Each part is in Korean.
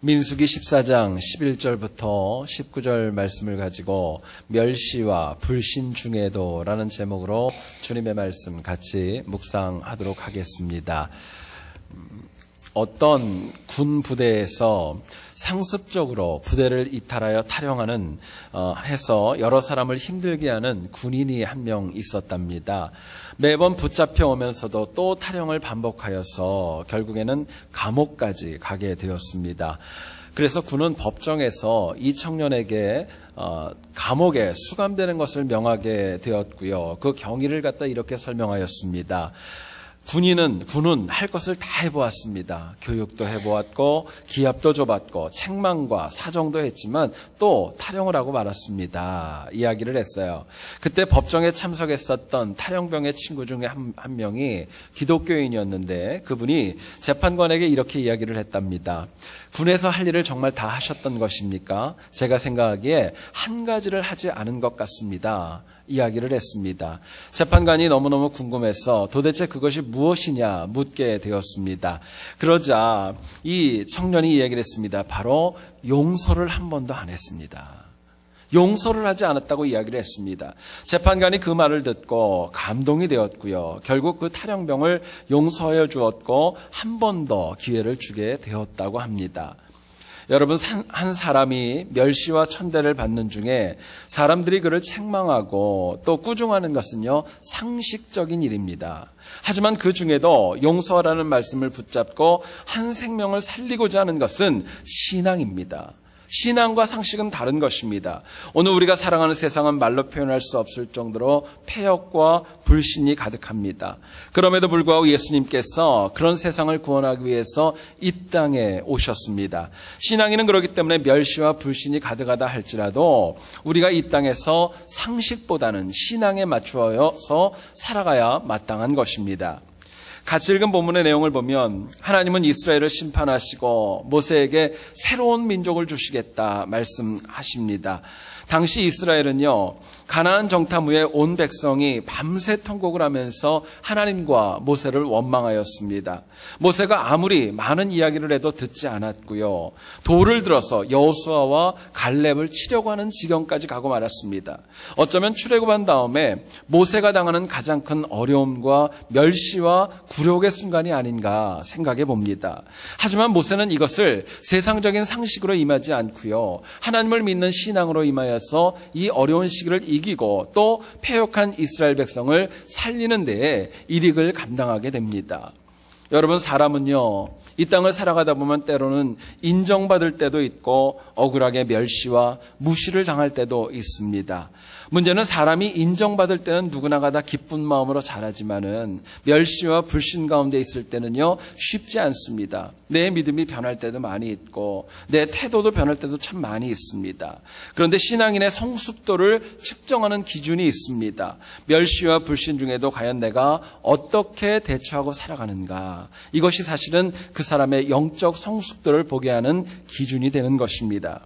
민수기 14장 11절부터 19절 말씀을 가지고 멸시와 불신 중에도라는 제목으로 주님의 말씀 같이 묵상하도록 하겠습니다. 어떤 군 부대에서 상습적으로 부대를 이탈하여 탈영하는 해서 여러 사람을 힘들게 하는 군인이 한 명 있었답니다. 매번 붙잡혀 오면서도 또 탈영을 반복하여서 결국에는 감옥까지 가게 되었습니다. 그래서 군은 법정에서 이 청년에게 감옥에 수감되는 것을 명하게 되었고요. 그 경위를 갖다 이렇게 설명하였습니다. 군은 할 것을 다 해보았습니다. 교육도 해보았고 기합도 줘봤고 책망과 사정도 했지만 또 탈영을 하고 말았습니다. 이야기를 했어요. 그때 법정에 참석했었던 탈영병의 친구 중에 한 명이 기독교인이었는데 그분이 재판관에게 이렇게 이야기를 했답니다. 군에서 할 일을 정말 다 하셨던 것입니까? 제가 생각하기에 한 가지를 하지 않은 것 같습니다. 이야기를 했습니다. 재판관이 너무너무 궁금해서 도대체 그것이 무엇이냐 묻게 되었습니다. 그러자 이 청년이 이야기를 했습니다. 바로 용서를 한 번도 안 했습니다. 용서를 하지 않았다고 이야기를 했습니다. 재판관이 그 말을 듣고 감동이 되었고요. 결국 그 탈영병을 용서하여 주었고 한 번 더 기회를 주게 되었다고 합니다. 여러분, 한 사람이 멸시와 천대를 받는 중에 사람들이 그를 책망하고 또 꾸중하는 것은요, 상식적인 일입니다. 하지만 그 중에도 용서하라는 말씀을 붙잡고 한 생명을 살리고자 하는 것은 신앙입니다. 신앙과 상식은 다른 것입니다. 오늘 우리가 살아가는 세상은 말로 표현할 수 없을 정도로 패역과 불신이 가득합니다. 그럼에도 불구하고 예수님께서 그런 세상을 구원하기 위해서 이 땅에 오셨습니다. 신앙인은 그렇기 때문에 멸시와 불신이 가득하다 할지라도 우리가 이 땅에서 상식보다는 신앙에 맞추어서 살아가야 마땅한 것입니다. 같이 읽은 본문의 내용을 보면 하나님은 이스라엘을 심판하시고 모세에게 새로운 민족을 주시겠다 말씀하십니다. 당시 이스라엘은요, 가나안 정탐 후에 온 백성이 밤새 통곡을 하면서 하나님과 모세를 원망하였습니다. 모세가 아무리 많은 이야기를 해도 듣지 않았고요. 돌을 들어서 여호수아와 갈렙을 치려고 하는 지경까지 가고 말았습니다. 어쩌면 출애굽한 다음에 모세가 당하는 가장 큰 어려움과 멸시와 굴욕의 순간이 아닌가 생각해 봅니다. 하지만 모세는 이것을 세상적인 상식으로 임하지 않고요. 하나님을 믿는 신앙으로 임하여 이 어려운 시기를 이기고 또 패역한 이스라엘 백성을 살리는 데에 일익을 감당하게 됩니다. 여러분, 사람은요, 이 땅을 살아가다 보면 때로는 인정받을 때도 있고 억울하게 멸시와 무시를 당할 때도 있습니다. 문제는 사람이 인정받을 때는 누구나가 다 기쁜 마음으로 잘하지만은 멸시와 불신 가운데 있을 때는요, 쉽지 않습니다. 내 믿음이 변할 때도 많이 있고 내 태도도 변할 때도 참 많이 있습니다. 그런데 신앙인의 성숙도를 측정하는 기준이 있습니다. 멸시와 불신 중에도 과연 내가 어떻게 대처하고 살아가는가, 이것이 사실은 그 사람의 영적 성숙도를 보게 하는 기준이 되는 것입니다.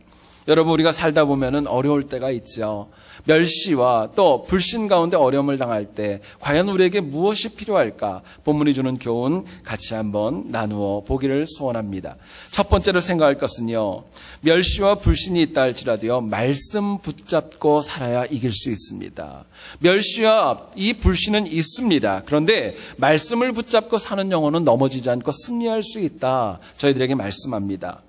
여러분, 우리가 살다 보면은 어려울 때가 있죠. 멸시와 또 불신 가운데 어려움을 당할 때 과연 우리에게 무엇이 필요할까? 본문이 주는 교훈 같이 한번 나누어 보기를 소원합니다. 첫 번째로 생각할 것은요, 멸시와 불신이 있다 할지라도요, 말씀 붙잡고 살아야 이길 수 있습니다. 멸시와 이 불신은 있습니다. 그런데 말씀을 붙잡고 사는 영혼은 넘어지지 않고 승리할 수 있다, 저희들에게 말씀합니다.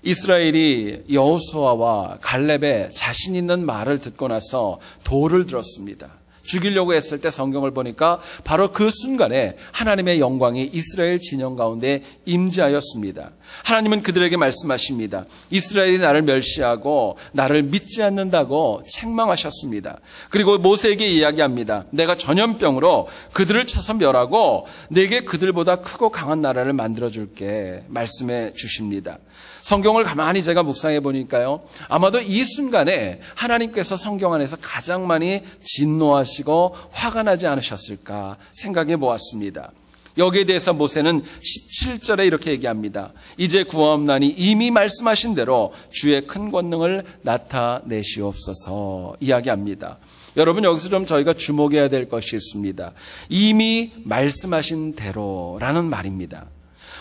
이스라엘이 여호수아와 갈렙의 자신 있는 말을 듣고 나서 돌을 들었습니다. 죽이려고 했을 때 성경을 보니까 바로 그 순간에 하나님의 영광이 이스라엘 진영 가운데 임재하였습니다. 하나님은 그들에게 말씀하십니다. 이스라엘이 나를 멸시하고 나를 믿지 않는다고 책망하셨습니다. 그리고 모세에게 이야기합니다. 내가 전염병으로 그들을 쳐서 멸하고 내게 그들보다 크고 강한 나라를 만들어줄게 말씀해 주십니다. 성경을 가만히 제가 묵상해 보니까요, 아마도 이 순간에 하나님께서 성경 안에서 가장 많이 진노하시고 화가 나지 않으셨을까 생각해 보았습니다. 여기에 대해서 모세는 17절에 이렇게 얘기합니다. 이제 구하옵나니 이미 말씀하신 대로 주의 큰 권능을 나타내시옵소서 이야기합니다. 여러분, 여기서 좀 저희가 주목해야 될 것이 있습니다. 이미 말씀하신 대로라는 말입니다.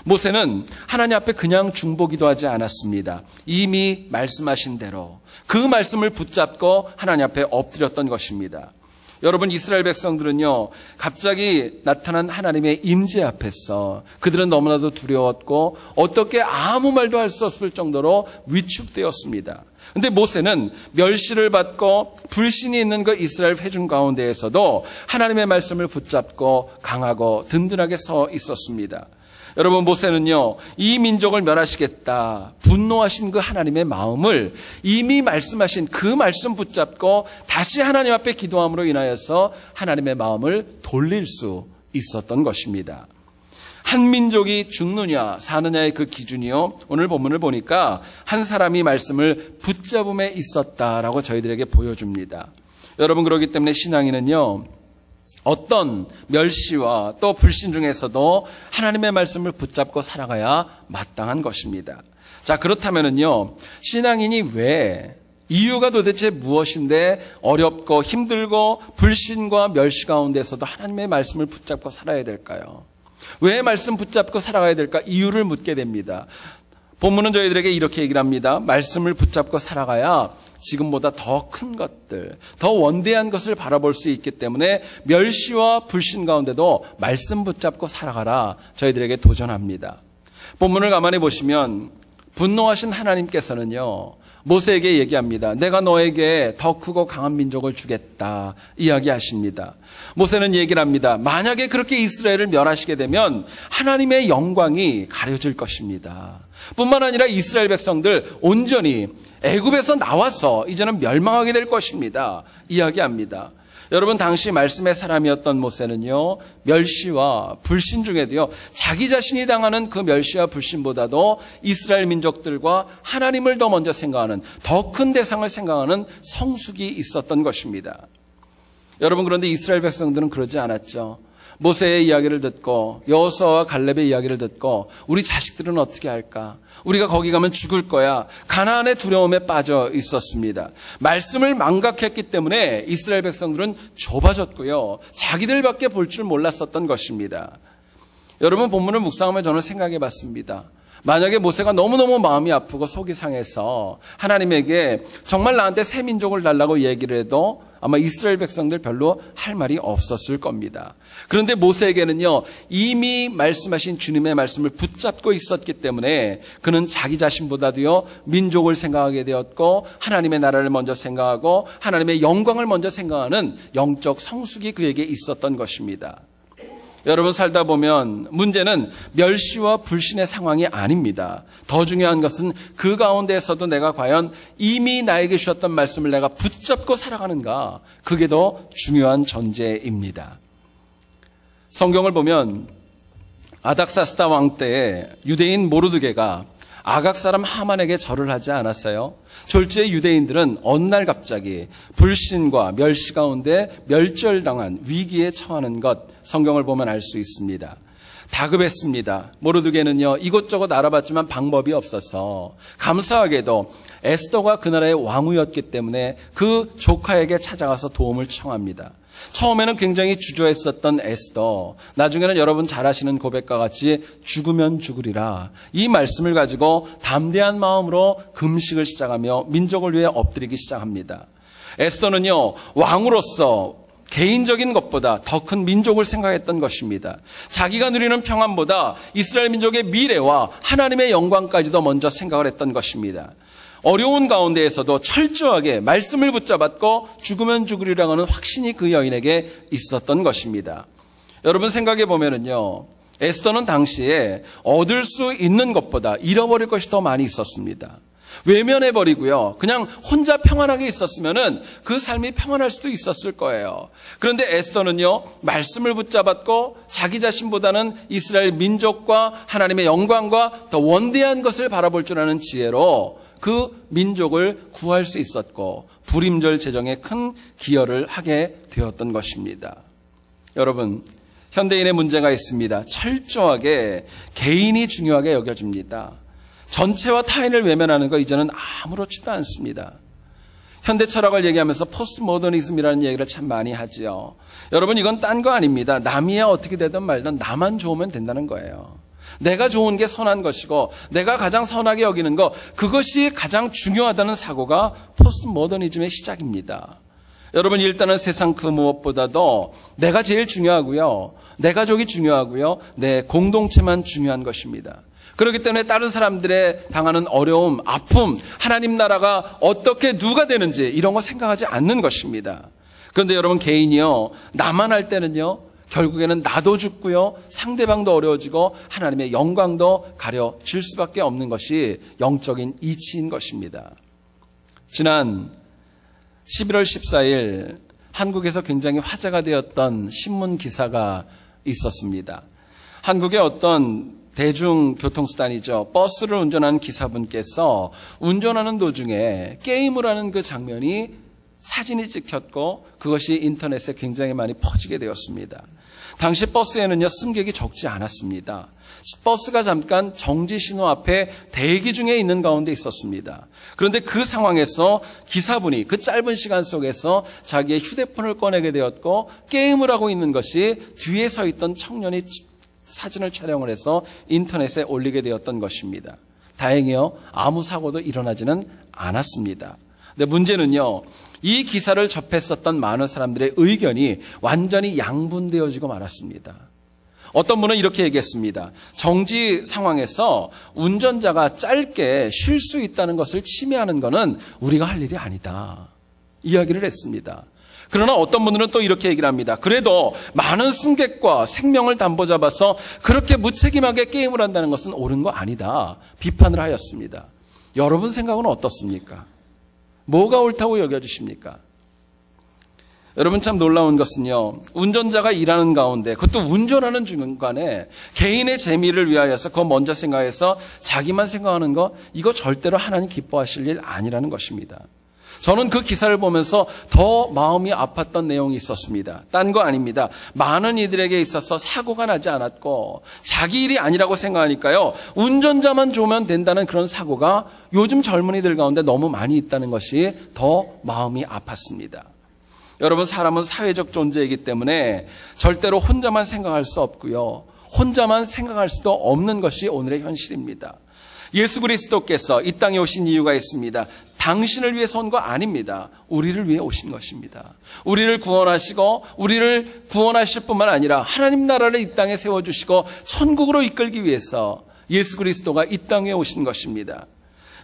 모세는 하나님 앞에 그냥 중보기도하지 않았습니다. 이미 말씀하신 대로 그 말씀을 붙잡고 하나님 앞에 엎드렸던 것입니다. 여러분, 이스라엘 백성들은요, 갑자기 나타난 하나님의 임재 앞에서 그들은 너무나도 두려웠고 어떻게 아무 말도 할 수 없을 정도로 위축되었습니다. 근데 모세는 멸시를 받고 불신이 있는 그 이스라엘 회중 가운데에서도 하나님의 말씀을 붙잡고 강하고 든든하게 서 있었습니다. 여러분, 모세는요, 이 민족을 멸하시겠다 분노하신 그 하나님의 마음을 이미 말씀하신 그 말씀 붙잡고 다시 하나님 앞에 기도함으로 인하여서 하나님의 마음을 돌릴 수 있었던 것입니다. 한 민족이 죽느냐 사느냐의 그 기준이요, 오늘 본문을 보니까 한 사람이 말씀을 붙잡음에 있었다라고 저희들에게 보여줍니다. 여러분, 그렇기 때문에 신앙인은요, 어떤 멸시와 또 불신 중에서도 하나님의 말씀을 붙잡고 살아가야 마땅한 것입니다. 자, 그렇다면은요, 신앙인이 왜, 이유가 도대체 무엇인데 어렵고 힘들고 불신과 멸시 가운데서도 하나님의 말씀을 붙잡고 살아야 될까요? 왜 말씀 붙잡고 살아가야 될까? 이유를 묻게 됩니다. 본문은 저희들에게 이렇게 얘기를 합니다. 말씀을 붙잡고 살아가야 지금보다 더 큰 것들, 더 원대한 것을 바라볼 수 있기 때문에 멸시와 불신 가운데도 말씀 붙잡고 살아가라 저희들에게 도전합니다. 본문을 가만히 보시면 분노하신 하나님께서는요, 모세에게 얘기합니다. 내가 너에게 더 크고 강한 민족을 주겠다 이야기하십니다. 모세는 얘기를 합니다. 만약에 그렇게 이스라엘을 멸하시게 되면 하나님의 영광이 가려질 것입니다. 뿐만 아니라 이스라엘 백성들 온전히 애굽에서 나와서 이제는 멸망하게 될 것입니다. 이야기합니다. 여러분, 당시 말씀의 사람이었던 모세는요, 멸시와 불신 중에도요, 자기 자신이 당하는 그 멸시와 불신보다도 이스라엘 민족들과 하나님을 더 먼저 생각하는, 더 큰 대상을 생각하는 성숙이 있었던 것입니다. 여러분, 그런데 이스라엘 백성들은 그러지 않았죠. 모세의 이야기를 듣고 여호수아와 갈렙의 이야기를 듣고 우리 자식들은 어떻게 할까? 우리가 거기 가면 죽을 거야. 가나안의 두려움에 빠져 있었습니다. 말씀을 망각했기 때문에 이스라엘 백성들은 좁아졌고요, 자기들밖에 볼 줄 몰랐었던 것입니다. 여러분, 본문을 묵상하며 저는 생각해 봤습니다. 만약에 모세가 너무너무 마음이 아프고 속이 상해서 하나님에게 정말 나한테 새 민족을 달라고 얘기를 해도 아마 이스라엘 백성들 별로 할 말이 없었을 겁니다. 그런데 모세에게는요, 이미 말씀하신 주님의 말씀을 붙잡고 있었기 때문에 그는 자기 자신보다도요, 민족을 생각하게 되었고 하나님의 나라를 먼저 생각하고 하나님의 영광을 먼저 생각하는 영적 성숙이 그에게 있었던 것입니다. 여러분, 살다 보면 문제는 멸시와 불신의 상황이 아닙니다. 더 중요한 것은 그 가운데에서도 내가 과연 이미 나에게 주셨던 말씀을 내가 붙잡고 살아가는가, 그게 더 중요한 전제입니다. 성경을 보면 아닥사스다 왕 때에 유대인 모르드게가 아각 사람 하만에게 절을 하지 않았어요. 졸지에 유대인들은 어느 날 갑자기 불신과 멸시 가운데 멸절당한 위기에 처하는 것, 성경을 보면 알 수 있습니다. 다급했습니다. 모르드게는요, 이곳저곳 알아봤지만 방법이 없어서 감사하게도 에스더가 그 나라의 왕후였기 때문에 그 조카에게 찾아가서 도움을 청합니다. 처음에는 굉장히 주저했었던 에스더, 나중에는 여러분 잘 아시는 고백과 같이 죽으면 죽으리라, 이 말씀을 가지고 담대한 마음으로 금식을 시작하며 민족을 위해 엎드리기 시작합니다. 에스더는요, 왕으로서 개인적인 것보다 더 큰 민족을 생각했던 것입니다. 자기가 누리는 평안보다 이스라엘 민족의 미래와 하나님의 영광까지도 먼저 생각을 했던 것입니다. 어려운 가운데에서도 철저하게 말씀을 붙잡았고 죽으면 죽으리라고 하는 확신이 그 여인에게 있었던 것입니다. 여러분, 생각해 보면은요, 에스더는 당시에 얻을 수 있는 것보다 잃어버릴 것이 더 많이 있었습니다. 외면해버리고요, 그냥 혼자 평안하게 있었으면은 그 삶이 평안할 수도 있었을 거예요. 그런데 에스더는요, 말씀을 붙잡았고 자기 자신보다는 이스라엘 민족과 하나님의 영광과 더 원대한 것을 바라볼 줄 아는 지혜로 그 민족을 구할 수 있었고 불임절 재정에 큰 기여를 하게 되었던 것입니다. 여러분, 현대인의 문제가 있습니다. 철저하게 개인이 중요하게 여겨집니다. 전체와 타인을 외면하는 거 이제는 아무렇지도 않습니다. 현대 철학을 얘기하면서 포스트 모더니즘이라는 얘기를 참 많이 하지요. 여러분, 이건 딴 거 아닙니다. 남이야 어떻게 되든 말든 나만 좋으면 된다는 거예요. 내가 좋은 게 선한 것이고 내가 가장 선하게 여기는 것, 그것이 가장 중요하다는 사고가 포스트 모더니즘의 시작입니다. 여러분, 일단은 세상 그 무엇보다도 내가 제일 중요하고요, 내 가족이 중요하고요, 내 공동체만 중요한 것입니다. 그렇기 때문에 다른 사람들의 당하는 어려움, 아픔, 하나님 나라가 어떻게 누가 되는지 이런 거 생각하지 않는 것입니다. 그런데 여러분, 개인이요, 나만 할 때는요, 결국에는 나도 죽고요, 상대방도 어려워지고 하나님의 영광도 가려질 수밖에 없는 것이 영적인 이치인 것입니다. 지난 11월 14일 한국에서 굉장히 화제가 되었던 신문 기사가 있었습니다. 한국의 어떤 대중교통수단이죠, 버스를 운전하는 기사분께서 운전하는 도중에 게임을 하는 그 장면이 사진이 찍혔고 그것이 인터넷에 굉장히 많이 퍼지게 되었습니다. 당시 버스에는요, 승객이 적지 않았습니다. 버스가 잠깐 정지 신호 앞에 대기 중에 있는 가운데 있었습니다. 그런데 그 상황에서 기사분이 그 짧은 시간 속에서 자기의 휴대폰을 꺼내게 되었고 게임을 하고 있는 것이 뒤에 서 있던 청년이 사진을 촬영을 해서 인터넷에 올리게 되었던 것입니다. 다행히요, 아무 사고도 일어나지는 않았습니다. 근데 문제는요, 이 기사를 접했었던 많은 사람들의 의견이 완전히 양분되어지고 말았습니다. 어떤 분은 이렇게 얘기했습니다. 정지 상황에서 운전자가 짧게 쉴 수 있다는 것을 침해하는 것은 우리가 할 일이 아니다, 이야기를 했습니다. 그러나 어떤 분들은 또 이렇게 얘기를 합니다. 그래도 많은 승객과 생명을 담보 잡아서 그렇게 무책임하게 게임을 한다는 것은 옳은 거 아니다, 비판을 하였습니다. 여러분 생각은 어떻습니까? 뭐가 옳다고 여겨주십니까? 여러분, 참 놀라운 것은요, 운전자가 일하는 가운데, 그것도 운전하는 중간에 개인의 재미를 위하여서 그거 먼저 생각해서 자기만 생각하는 거, 이거 절대로 하나님 기뻐하실 일 아니라는 것입니다. 저는 그 기사를 보면서 더 마음이 아팠던 내용이 있었습니다. 딴 거 아닙니다. 많은 이들에게 있어서 사고가 나지 않았고 자기 일이 아니라고 생각하니까요, 운전자만 좋으면 된다는 그런 사고가 요즘 젊은이들 가운데 너무 많이 있다는 것이 더 마음이 아팠습니다. 여러분, 사람은 사회적 존재이기 때문에 절대로 혼자만 생각할 수 없고요, 혼자만 생각할 수도 없는 것이 오늘의 현실입니다. 예수 그리스도께서 이 땅에 오신 이유가 있습니다. 당신을 위해서 온 거 아닙니다. 우리를 위해 오신 것입니다. 우리를 구원하시고 우리를 구원하실 뿐만 아니라 하나님 나라를 이 땅에 세워주시고 천국으로 이끌기 위해서 예수 그리스도가 이 땅에 오신 것입니다.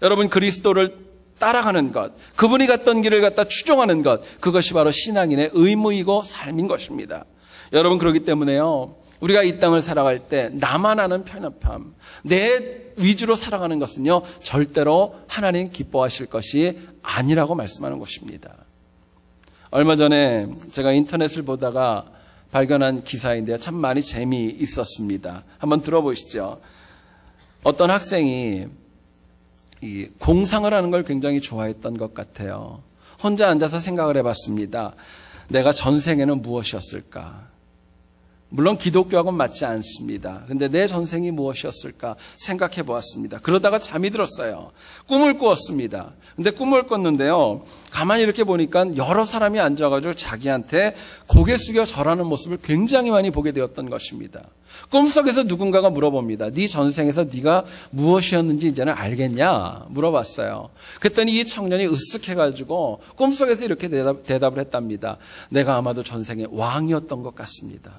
여러분, 그리스도를 따라가는 것, 그분이 갔던 길을 갖다 추종하는 것, 그것이 바로 신앙인의 의무이고 삶인 것입니다. 여러분, 그렇기 때문에요, 우리가 이 땅을 살아갈 때 나만 아는 편협함, 내 위주로 살아가는 것은요, 절대로 하나님 기뻐하실 것이 아니라고 말씀하는 것입니다. 얼마 전에 제가 인터넷을 보다가 발견한 기사인데요, 참 많이 재미있었습니다. 한번 들어보시죠. 어떤 학생이 이 공상을 하는 걸 굉장히 좋아했던 것 같아요. 혼자 앉아서 생각을 해봤습니다. 내가 전생에는 무엇이었을까? 물론 기독교하고는 맞지 않습니다. 근데 내 전생이 무엇이었을까 생각해 보았습니다. 그러다가 잠이 들었어요. 꿈을 꾸었습니다. 근데 꿈을 꿨는데요, 가만히 이렇게 보니까 여러 사람이 앉아가지고 자기한테 고개 숙여 절하는 모습을 굉장히 많이 보게 되었던 것입니다. 꿈속에서 누군가가 물어봅니다. 네 전생에서 네가 무엇이었는지 이제는 알겠냐? 물어봤어요. 그랬더니 이 청년이 으쓱해가지고 꿈속에서 이렇게 대답을 했답니다. 내가 아마도 전생에 왕이었던 것 같습니다.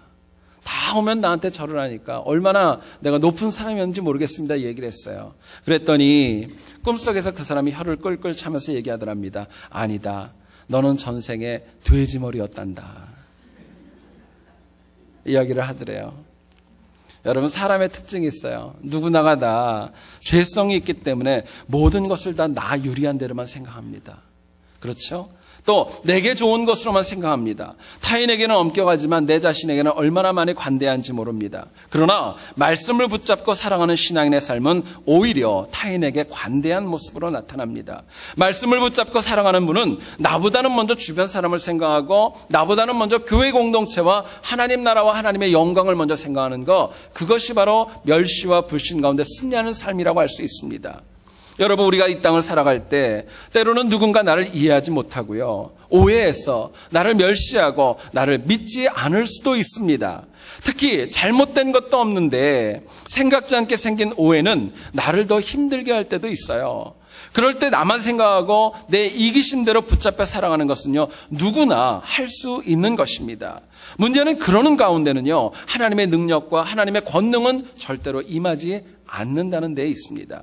다 오면 나한테 절을 하니까 얼마나 내가 높은 사람이었는지 모르겠습니다, 얘기를 했어요. 그랬더니 꿈속에서 그 사람이 혀를 끌끌 차면서 얘기하더랍니다. 아니다, 너는 전생에 돼지머리였단다, 이야기를 하더래요. 여러분, 사람의 특징이 있어요. 누구나가 다 죄성이 있기 때문에 모든 것을 다 나 유리한 대로만 생각합니다. 그렇죠? 또 내게 좋은 것으로만 생각합니다. 타인에게는 엄격하지만 내 자신에게는 얼마나 많이 관대한지 모릅니다. 그러나 말씀을 붙잡고 살아가는 신앙인의 삶은 오히려 타인에게 관대한 모습으로 나타납니다. 말씀을 붙잡고 살아가는 분은 나보다는 먼저 주변 사람을 생각하고 나보다는 먼저 교회 공동체와 하나님 나라와 하나님의 영광을 먼저 생각하는 것, 그것이 바로 멸시와 불신 가운데 승리하는 삶이라고 할 수 있습니다. 여러분, 우리가 이 땅을 살아갈 때 때로는 누군가 나를 이해하지 못하고요, 오해해서 나를 멸시하고 나를 믿지 않을 수도 있습니다. 특히 잘못된 것도 없는데 생각지 않게 생긴 오해는 나를 더 힘들게 할 때도 있어요. 그럴 때 나만 생각하고 내 이기심대로 붙잡혀 살아가는 것은요, 누구나 할 수 있는 것입니다. 문제는 그러는 가운데는요, 하나님의 능력과 하나님의 권능은 절대로 임하지 않는다는 데 있습니다.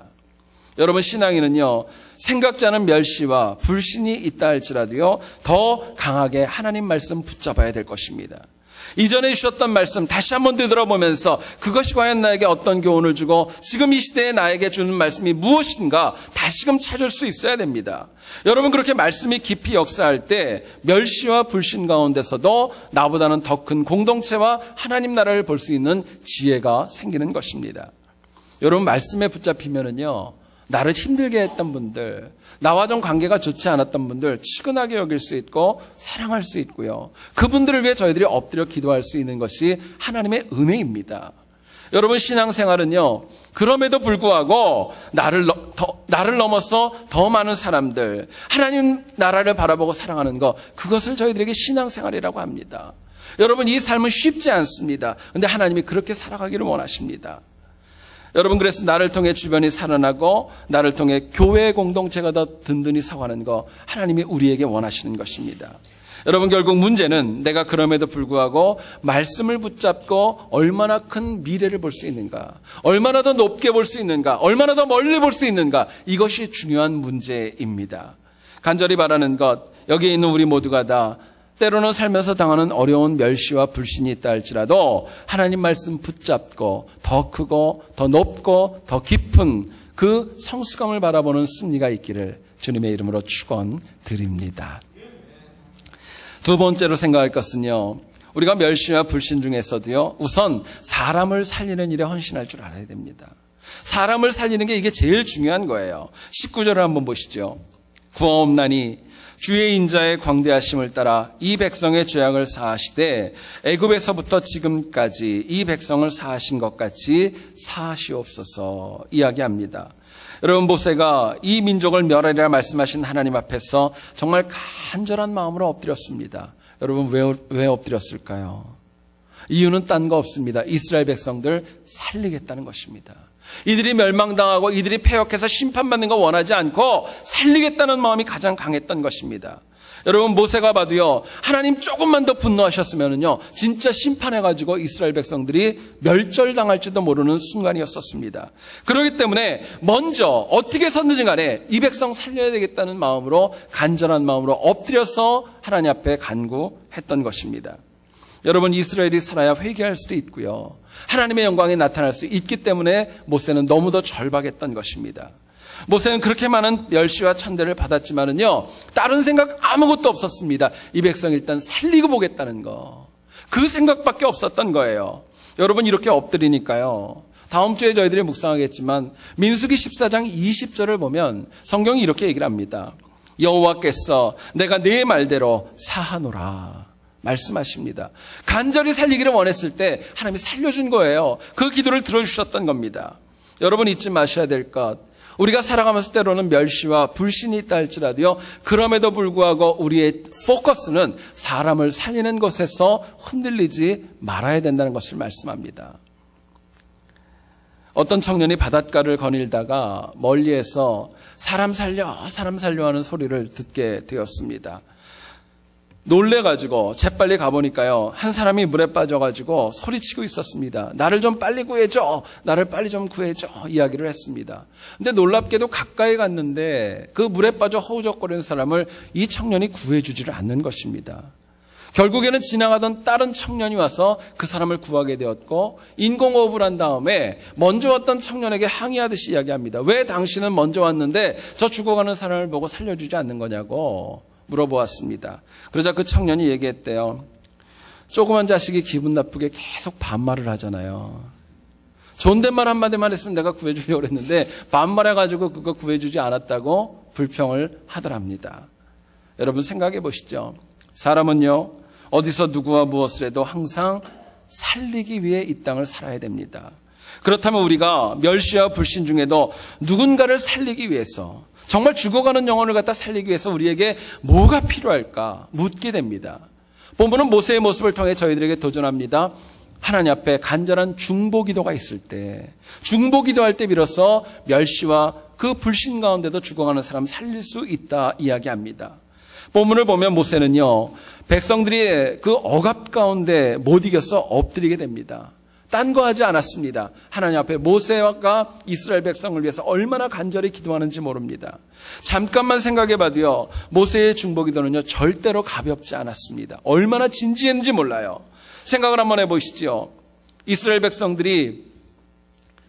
여러분, 신앙인은요, 생각지 않은 멸시와 불신이 있다 할지라도요, 더 강하게 하나님 말씀 붙잡아야 될 것입니다. 이전에 주셨던 말씀 다시 한번 되돌아보면서 그것이 과연 나에게 어떤 교훈을 주고 지금 이 시대에 나에게 주는 말씀이 무엇인가 다시금 찾을 수 있어야 됩니다. 여러분, 그렇게 말씀이 깊이 역사할 때 멸시와 불신 가운데서도 나보다는 더 큰 공동체와 하나님 나라를 볼 수 있는 지혜가 생기는 것입니다. 여러분, 말씀에 붙잡히면은요, 나를 힘들게 했던 분들, 나와 좀 관계가 좋지 않았던 분들 측은하게 여길 수 있고 사랑할 수 있고요, 그분들을 위해 저희들이 엎드려 기도할 수 있는 것이 하나님의 은혜입니다. 여러분, 신앙생활은요, 그럼에도 불구하고 나를 넘어서 더 많은 사람들, 하나님 나라를 바라보고 사랑하는 것, 그것을 저희들에게 신앙생활이라고 합니다. 여러분, 이 삶은 쉽지 않습니다. 그런데 하나님이 그렇게 살아가기를 원하십니다. 여러분, 그래서 나를 통해 주변이 살아나고 나를 통해 교회 공동체가 더 든든히 서가는 거, 하나님이 우리에게 원하시는 것입니다. 여러분, 결국 문제는 내가 그럼에도 불구하고 말씀을 붙잡고 얼마나 큰 미래를 볼 수 있는가, 얼마나 더 높게 볼 수 있는가, 얼마나 더 멀리 볼 수 있는가, 이것이 중요한 문제입니다. 간절히 바라는 것, 여기에 있는 우리 모두가 다 때로는 살면서 당하는 어려운 멸시와 불신이 있다 할지라도 하나님 말씀 붙잡고 더 크고 더 높고 더 깊은 그 성숙함을 바라보는 승리가 있기를 주님의 이름으로 축원드립니다. 두 번째로 생각할 것은요, 우리가 멸시와 불신 중에서도요, 우선 사람을 살리는 일에 헌신할 줄 알아야 됩니다. 사람을 살리는 게 이게 제일 중요한 거예요. 19절을 한번 보시죠. 구하옵나니 주의 인자의 광대하심을 따라 이 백성의 죄악을 사하시되 애굽에서부터 지금까지 이 백성을 사하신 것 같이 사하시옵소서 이야기합니다. 여러분, 모세가 이 민족을 멸하리라 말씀하신 하나님 앞에서 정말 간절한 마음으로 엎드렸습니다. 여러분, 왜 엎드렸을까요? 이유는 딴 거 없습니다. 이스라엘 백성들 살리겠다는 것입니다. 이들이 멸망당하고 이들이 패역해서 심판받는 거 원하지 않고 살리겠다는 마음이 가장 강했던 것입니다. 여러분, 모세가 봐도요, 하나님 조금만 더 분노하셨으면요, 진짜 심판해가지고 이스라엘 백성들이 멸절당할지도 모르는 순간이었었습니다. 그렇기 때문에 먼저 어떻게 섰는지 간에 이 백성 살려야 되겠다는 마음으로, 간절한 마음으로 엎드려서 하나님 앞에 간구했던 것입니다. 여러분, 이스라엘이 살아야 회개할 수도 있고요, 하나님의 영광이 나타날 수 있기 때문에 모세는 너무도 절박했던 것입니다. 모세는 그렇게 많은 멸시와 천대를 받았지만은요, 다른 생각 아무것도 없었습니다. 이 백성 일단 살리고 보겠다는 거, 그 생각밖에 없었던 거예요. 여러분, 이렇게 엎드리니까요, 다음 주에 저희들이 묵상하겠지만 민수기 14장 20절을 보면 성경이 이렇게 얘기를 합니다. 여호와께서 내가 네 말대로 사하노라 말씀하십니다. 간절히 살리기를 원했을 때 하나님이 살려준 거예요. 그 기도를 들어주셨던 겁니다. 여러분, 잊지 마셔야 될 것, 우리가 살아가면서 때로는 멸시와 불신이 있다 할지라도요, 그럼에도 불구하고 우리의 포커스는 사람을 살리는 것에서 흔들리지 말아야 된다는 것을 말씀합니다. 어떤 청년이 바닷가를 거닐다가 멀리에서 사람 살려 하는 소리를 듣게 되었습니다. 놀래가지고 재빨리 가보니까요, 한 사람이 물에 빠져가지고 소리치고 있었습니다. 나를 좀 빨리 구해줘, 나를 빨리 좀 구해줘 이야기를 했습니다. 근데 놀랍게도 가까이 갔는데 그 물에 빠져 허우적거리는 사람을 이 청년이 구해주지를 않는 것입니다. 결국에는 지나가던 다른 청년이 와서 그 사람을 구하게 되었고, 인공호흡을 한 다음에 먼저 왔던 청년에게 항의하듯이 이야기합니다. 왜 당신은 먼저 왔는데 저 죽어가는 사람을 보고 살려주지 않는 거냐고 물어보았습니다. 그러자 그 청년이 얘기했대요. 조그만 자식이 기분 나쁘게 계속 반말을 하잖아요. 존댓말 한마디만 했으면 내가 구해주려고 했는데 반말해가지고 그거 구해주지 않았다고 불평을 하더랍니다. 여러분, 생각해 보시죠. 사람은요, 어디서 누구와 무엇을 해도 항상 살리기 위해 이 땅을 살아야 됩니다. 그렇다면 우리가 멸시와 불신 중에도 누군가를 살리기 위해서, 정말 죽어가는 영혼을 갖다 살리기 위해서 우리에게 뭐가 필요할까 묻게 됩니다. 본문은 모세의 모습을 통해 저희들에게 도전합니다. 하나님 앞에 간절한 중보 기도가 있을 때, 중보 기도할 때 비로소 멸시와 그 불신 가운데도 죽어가는 사람 살릴 수 있다 이야기합니다. 본문을 보면 모세는요, 백성들이 그 억압 가운데 못 이겨서 엎드리게 됩니다. 딴 거 하지 않았습니다. 하나님 앞에 모세가 이스라엘 백성을 위해서 얼마나 간절히 기도하는지 모릅니다. 잠깐만 생각해 봐도요, 모세의 중보 기도는요, 절대로 가볍지 않았습니다. 얼마나 진지했는지 몰라요. 생각을 한번 해보시죠. 이스라엘 백성들이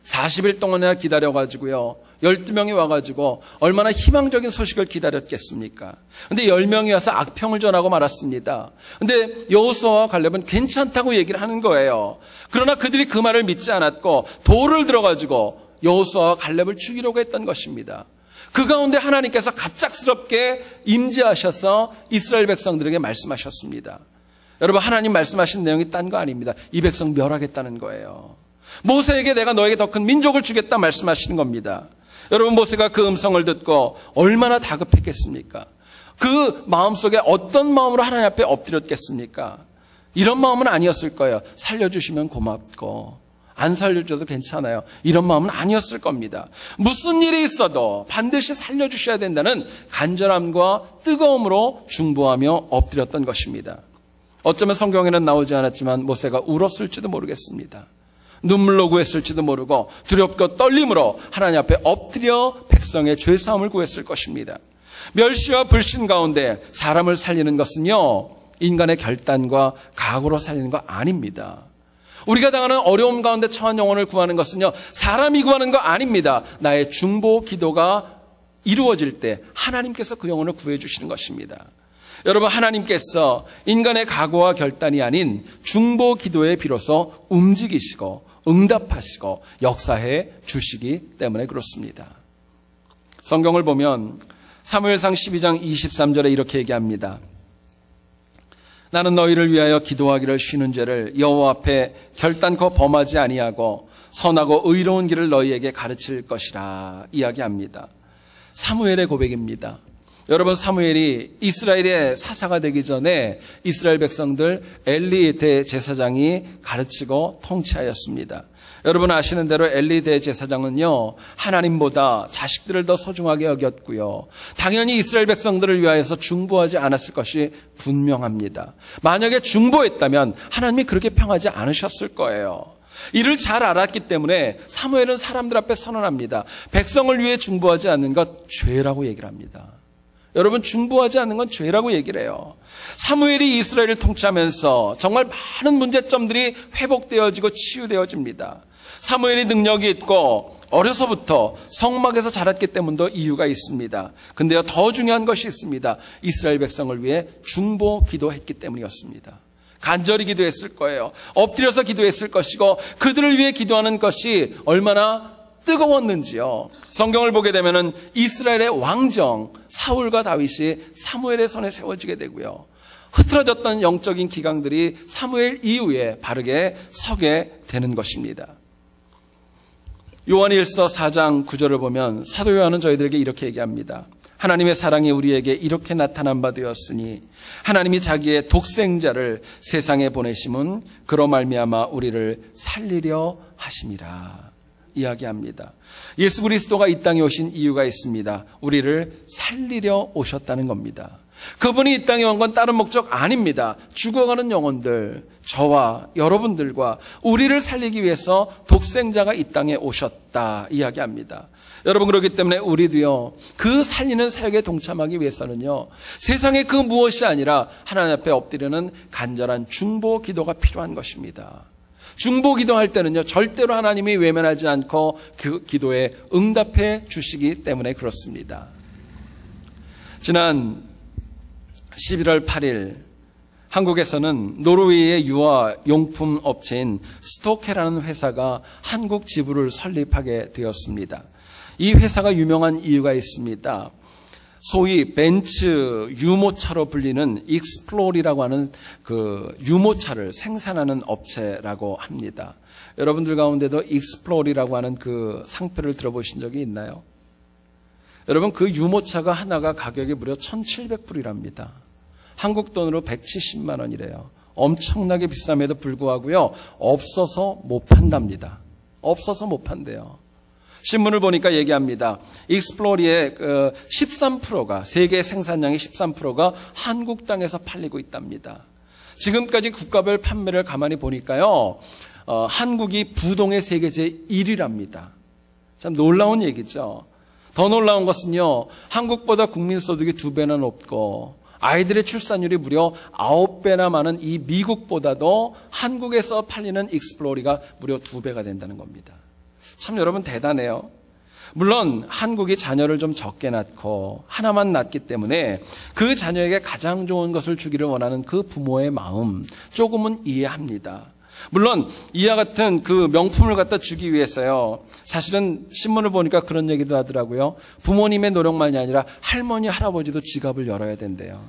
40일 동안이나 기다려가지고요, 12명이 와가지고 얼마나 희망적인 소식을 기다렸겠습니까? 근데 10명이 와서 악평을 전하고 말았습니다. 근데 여호수아와 갈렙은 괜찮다고 얘기를 하는 거예요. 그러나 그들이 그 말을 믿지 않았고 돌을 들어가지고 여호수아와 갈렙을 죽이려고 했던 것입니다. 그 가운데 하나님께서 갑작스럽게 임재하셔서 이스라엘 백성들에게 말씀하셨습니다. 여러분, 하나님 말씀하신 내용이 딴 거 아닙니다. 이 백성 멸하겠다는 거예요. 모세에게 내가 너에게 더 큰 민족을 주겠다 말씀하시는 겁니다. 여러분, 모세가 그 음성을 듣고 얼마나 다급했겠습니까? 그 마음속에 어떤 마음으로 하나님 앞에 엎드렸겠습니까? 이런 마음은 아니었을 거예요. 살려주시면 고맙고 안 살려줘도 괜찮아요. 이런 마음은 아니었을 겁니다. 무슨 일이 있어도 반드시 살려주셔야 된다는 간절함과 뜨거움으로 중보하며 엎드렸던 것입니다. 어쩌면 성경에는 나오지 않았지만 모세가 울었을지도 모르겠습니다. 눈물로 구했을지도 모르고 두렵고 떨림으로 하나님 앞에 엎드려 백성의 죄사함을 구했을 것입니다. 멸시와 불신 가운데 사람을 살리는 것은요, 인간의 결단과 각오로 살리는 거 아닙니다. 우리가 당하는 어려움 가운데 처한 영혼을 구하는 것은요, 사람이 구하는 거 아닙니다. 나의 중보 기도가 이루어질 때 하나님께서 그 영혼을 구해 주시는 것입니다. 여러분, 하나님께서 인간의 각오와 결단이 아닌 중보 기도에 비로소 움직이시고 응답하시고 역사해 주시기 때문에 그렇습니다. 성경을 보면 사무엘상 12장 23절에 이렇게 얘기합니다. 나는 너희를 위하여 기도하기를 쉬는 죄를 여호와 앞에 결단코 범하지 아니하고 선하고 의로운 길을 너희에게 가르칠 것이라 이야기합니다. 사무엘의 고백입니다. 여러분, 사무엘이 이스라엘의 사사가 되기 전에 이스라엘 백성들 엘리 대제사장이 가르치고 통치하였습니다. 여러분 아시는 대로 엘리 대제사장은요, 하나님보다 자식들을 더 소중하게 여겼고요, 당연히 이스라엘 백성들을 위하여서 중보하지 않았을 것이 분명합니다. 만약에 중보했다면 하나님이 그렇게 평하지 않으셨을 거예요. 이를 잘 알았기 때문에 사무엘은 사람들 앞에 선언합니다. 백성을 위해 중보하지 않는 것 죄라고 얘기를 합니다. 여러분, 중보하지 않는 건 죄라고 얘기를 해요. 사무엘이 이스라엘을 통치하면서 정말 많은 문제점들이 회복되어지고 치유되어집니다. 사무엘이 능력이 있고 어려서부터 성막에서 자랐기 때문도 이유가 있습니다. 근데요, 더 중요한 것이 있습니다. 이스라엘 백성을 위해 중보 기도했기 때문이었습니다. 간절히 기도했을 거예요. 엎드려서 기도했을 것이고 그들을 위해 기도하는 것이 얼마나 뜨거웠는지요. 성경을 보게 되면은 이스라엘의 왕정 사울과 다윗이 사무엘의 손에 세워지게 되고요, 흐트러졌던 영적인 기강들이 사무엘 이후에 바르게 서게 되는 것입니다. 요한일서 4장 9절을 보면 사도 요한은 저희들에게 이렇게 얘기합니다. 하나님의 사랑이 우리에게 이렇게 나타난 바 되었으니 하나님이 자기의 독생자를 세상에 보내심은 그로 말미암아 우리를 살리려 하심이라 이야기합니다. 예수 그리스도가 이 땅에 오신 이유가 있습니다. 우리를 살리려 오셨다는 겁니다. 그분이 이 땅에 온 건 다른 목적 아닙니다. 죽어가는 영혼들, 저와 여러분들과 우리를 살리기 위해서 독생자가 이 땅에 오셨다 이야기합니다. 여러분, 그렇기 때문에 우리도요, 그 살리는 사역에 동참하기 위해서는요, 세상의 그 무엇이 아니라 하나님 앞에 엎드리는 간절한 중보 기도가 필요한 것입니다. 중보 기도할 때는요, 절대로 하나님이 외면하지 않고 그 기도에 응답해 주시기 때문에 그렇습니다. 지난 11월 8일 한국에서는 노르웨이의 유아 용품 업체인 스토케라는 회사가 한국 지부를 설립하게 되었습니다. 이 회사가 유명한 이유가 있습니다. 소위 벤츠 유모차로 불리는 익스플로리라고 하는 그 유모차를 생산하는 업체라고 합니다. 여러분들 가운데도 익스플로리라고 하는 그 상표를 들어보신 적이 있나요? 여러분, 그 유모차가 하나가 가격이 무려 1,700불이랍니다. 한국 돈으로 170만 원이래요. 엄청나게 비쌈에도 불구하고요, 없어서 못 판답니다. 없어서 못 판대요. 신문을 보니까 얘기합니다. 익스플로리의 13%가, 세계 생산량의 13%가 한국 땅에서 팔리고 있답니다. 지금까지 국가별 판매를 가만히 보니까요, 한국이 부동의 세계 제1위랍니다. 참 놀라운 얘기죠. 더 놀라운 것은요, 한국보다 국민소득이 2배나 높고 아이들의 출산율이 무려 9배나 많은 이 미국보다도 한국에서 팔리는 익스플로리가 무려 2배가 된다는 겁니다. 참 여러분 대단해요. 물론 한국이 자녀를 좀 적게 낳고 하나만 낳기 때문에 그 자녀에게 가장 좋은 것을 주기를 원하는 그 부모의 마음 조금은 이해합니다. 물론 이와 같은 그 명품을 갖다 주기 위해서요, 사실은 신문을 보니까 그런 얘기도 하더라고요. 부모님의 노력만이 아니라 할머니, 할아버지도 지갑을 열어야 된대요.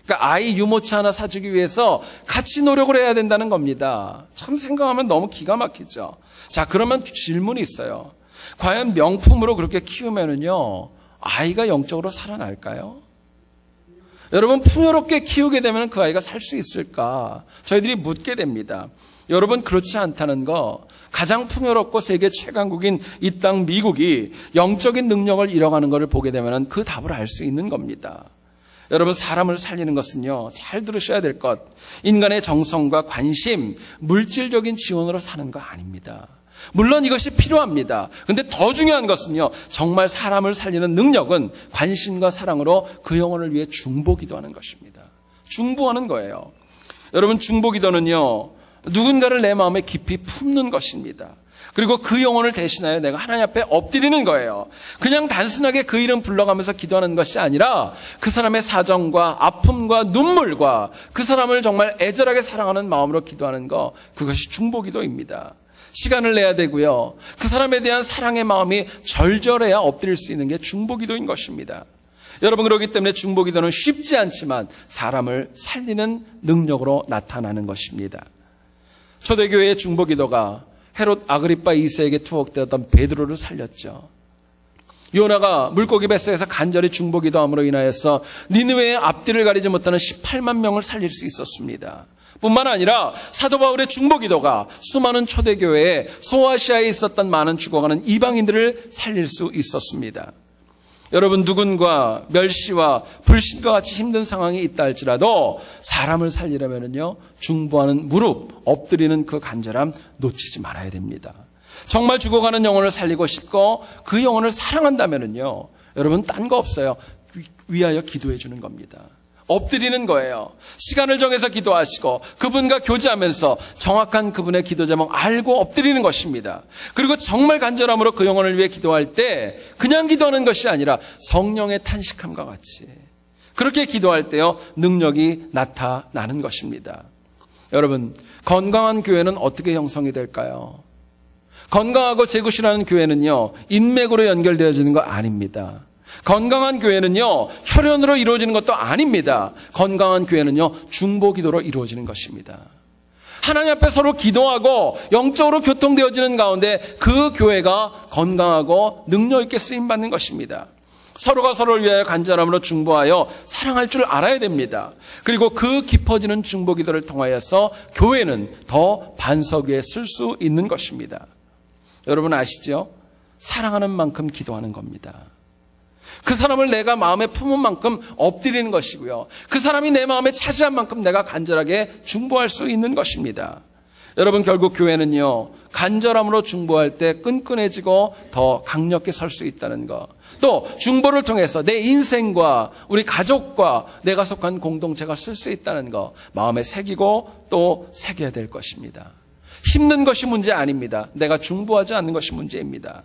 그러니까 아이 유모차 하나 사주기 위해서 같이 노력을 해야 된다는 겁니다. 참 생각하면 너무 기가 막히죠. 자, 그러면 질문이 있어요. 과연 명품으로 그렇게 키우면은요, 아이가 영적으로 살아날까요? 여러분, 풍요롭게 키우게 되면 그 아이가 살 수 있을까? 저희들이 묻게 됩니다. 여러분, 그렇지 않다는 거, 가장 풍요롭고 세계 최강국인 이 땅 미국이 영적인 능력을 잃어가는 것을 보게 되면 그 답을 알 수 있는 겁니다. 여러분, 사람을 살리는 것은요, 잘 들으셔야 될 것, 인간의 정성과 관심, 물질적인 지원으로 사는 거 아닙니다. 물론 이것이 필요합니다. 근데 더 중요한 것은요, 정말 사람을 살리는 능력은 관심과 사랑으로 그 영혼을 위해 중보기도하는 것입니다. 중보하는 거예요. 여러분, 중보기도는요, 누군가를 내 마음에 깊이 품는 것입니다. 그리고 그 영혼을 대신하여 내가 하나님 앞에 엎드리는 거예요. 그냥 단순하게 그 이름 불러가면서 기도하는 것이 아니라 그 사람의 사정과 아픔과 눈물과 그 사람을 정말 애절하게 사랑하는 마음으로 기도하는 거, 그것이 중보기도입니다. 시간을 내야 되고요, 그 사람에 대한 사랑의 마음이 절절해야 엎드릴 수 있는 게 중보기도인 것입니다. 여러분, 그렇기 때문에 중보기도는 쉽지 않지만 사람을 살리는 능력으로 나타나는 것입니다. 초대교회의 중보기도가 헤롯 아그리파 2세에게 투옥되었던 베드로를 살렸죠. 요나가 물고기 뱃속에서 간절히 중보기도함으로 인하여서 니느웨의 앞뒤를 가리지 못하는 18만 명을 살릴 수 있었습니다. 뿐만 아니라 사도 바울의 중보기도가 수많은 초대교회에 소아시아에 있었던 많은 죽어가는 이방인들을 살릴 수 있었습니다. 여러분, 누군가 멸시와 불신과 같이 힘든 상황이 있다 할지라도 사람을 살리려면요, 중보하는 무릎, 엎드리는 그 간절함 놓치지 말아야 됩니다. 정말 죽어가는 영혼을 살리고 싶고 그 영혼을 사랑한다면요, 여러분, 딴 거 없어요. 위하여 기도해 주는 겁니다. 엎드리는 거예요. 시간을 정해서 기도하시고 그분과 교제하면서 정확한 그분의 기도 제목 알고 엎드리는 것입니다. 그리고 정말 간절함으로 그 영혼을 위해 기도할 때 그냥 기도하는 것이 아니라 성령의 탄식함과 같이 그렇게 기도할 때요, 능력이 나타나는 것입니다. 여러분, 건강한 교회는 어떻게 형성이 될까요? 건강하고 제구실하는 교회는요, 인맥으로 연결되어지는 거 아닙니다. 건강한 교회는요, 혈연으로 이루어지는 것도 아닙니다. 건강한 교회는요, 중보기도로 이루어지는 것입니다. 하나님 앞에 서로 기도하고 영적으로 교통되어지는 가운데 그 교회가 건강하고 능력 있게 쓰임받는 것입니다. 서로가 서로를 위하여 간절함으로 중보하여 사랑할 줄 알아야 됩니다. 그리고 그 깊어지는 중보기도를 통하여서 교회는 더 반석 위에 쓸 수 있는 것입니다. 여러분 아시죠? 사랑하는 만큼 기도하는 겁니다. 그 사람을 내가 마음에 품은 만큼 엎드리는 것이고요, 그 사람이 내 마음에 차지한 만큼 내가 간절하게 중보할 수 있는 것입니다. 여러분, 결국 교회는요, 간절함으로 중보할 때 끈끈해지고 더 강력히 설 수 있다는 것, 또 중보를 통해서 내 인생과 우리 가족과 내가 속한 공동체가 쓸 수 있다는 것 마음에 새기고 또 새겨야 될 것입니다. 힘든 것이 문제 아닙니다. 내가 중보하지 않는 것이 문제입니다.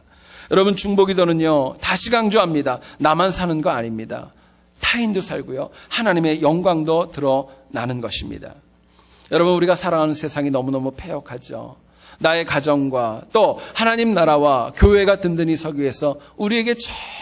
여러분, 중보기도는요, 다시 강조합니다. 나만 사는 거 아닙니다. 타인도 살고요, 하나님의 영광도 드러나는 것입니다. 여러분, 우리가 살아가는 세상이 너무너무 패역하죠. 나의 가정과 또 하나님 나라와 교회가 든든히 서기 위해서 우리에게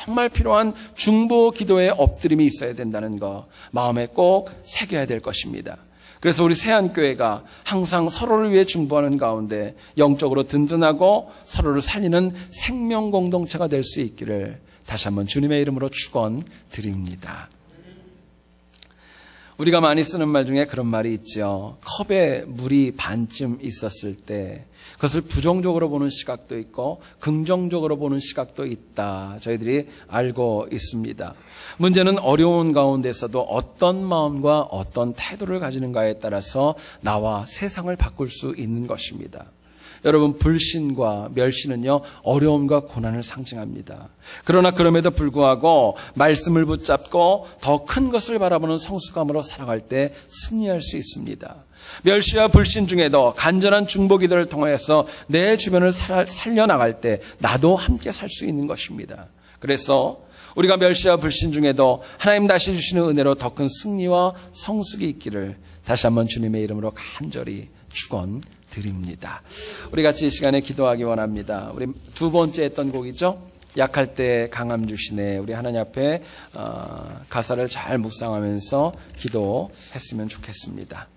정말 필요한 중보기도의 엎드림이 있어야 된다는 거 마음에 꼭 새겨야 될 것입니다. 그래서 우리 세안교회가 항상 서로를 위해 중보하는 가운데 영적으로 든든하고 서로를 살리는 생명 공동체가 될 수 있기를 다시 한번 주님의 이름으로 축원드립니다. 우리가 많이 쓰는 말 중에 그런 말이 있죠. 컵에 물이 반쯤 있었을 때 그것을 부정적으로 보는 시각도 있고 긍정적으로 보는 시각도 있다. 저희들이 알고 있습니다. 문제는 어려운 가운데서도 어떤 마음과 어떤 태도를 가지는가에 따라서 나와 세상을 바꿀 수 있는 것입니다. 여러분, 불신과 멸신은요, 어려움과 고난을 상징합니다. 그러나 그럼에도 불구하고 말씀을 붙잡고 더 큰 것을 바라보는 성숙함으로 살아갈 때 승리할 수 있습니다. 멸시와 불신 중에도 간절한 중보 기도를 통해서 내 주변을 살려나갈 때 나도 함께 살 수 있는 것입니다. 그래서 우리가 멸시와 불신 중에도 하나님 다시 주시는 은혜로 더 큰 승리와 성숙이 있기를 다시 한번 주님의 이름으로 간절히 축원드립니다. 우리 같이 이 시간에 기도하기 원합니다. 우리 두 번째 했던 곡이죠. 약할 때 강함 주시네. 우리 하나님 앞에 가사를 잘 묵상하면서 기도했으면 좋겠습니다.